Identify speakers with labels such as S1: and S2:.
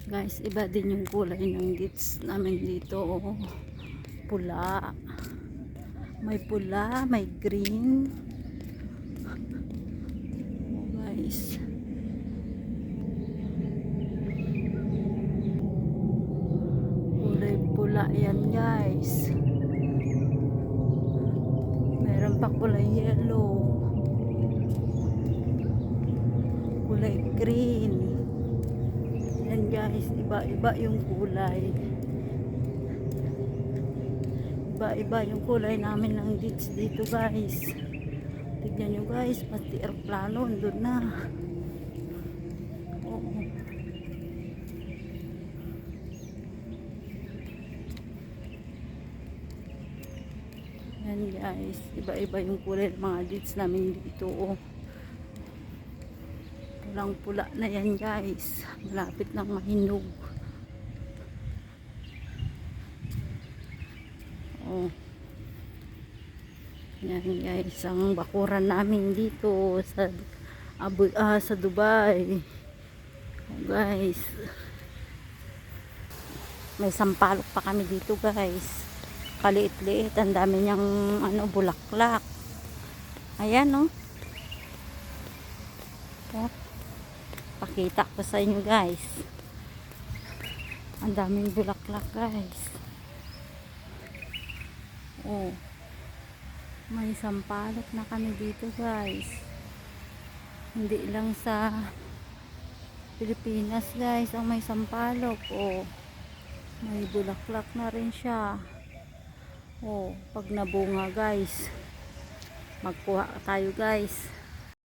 S1: Guys, iba din yung kulay ng gits namin dito. Oh. Pula. May pula, may green. Oh, guys. Kulay pula yan, guys. Meron pa kulay yellow. Kulay green. Yan, guys, iba-iba yung kulay. Iba-iba yung kulay namin ng ditch dito, guys. Tignan nyo, guys, pati aeroplano doon na. Oo. Yan, guys, iba-iba yung kulay ng mga ditch namin dito. Oh. Pulang pula na yan, guys. Malapit ng mahinog. Oh. Yan, guys, ang bakuran namin dito sa sa Dubai. Oh, guys. May sampalok pa kami dito, guys. Kaliit-liit, ang dami niyang bulaklak. Ayan, oh. Oh. Pakita ko sa inyo, guys. Ang daming bulaklak, guys. Oh. May sampalok na kami dito, guys. Hindi lang sa Pilipinas, guys, ang may sampalok. Oh. May bulaklak na rin siya. Oh, pag nabunga, guys, magkuha tayo, guys.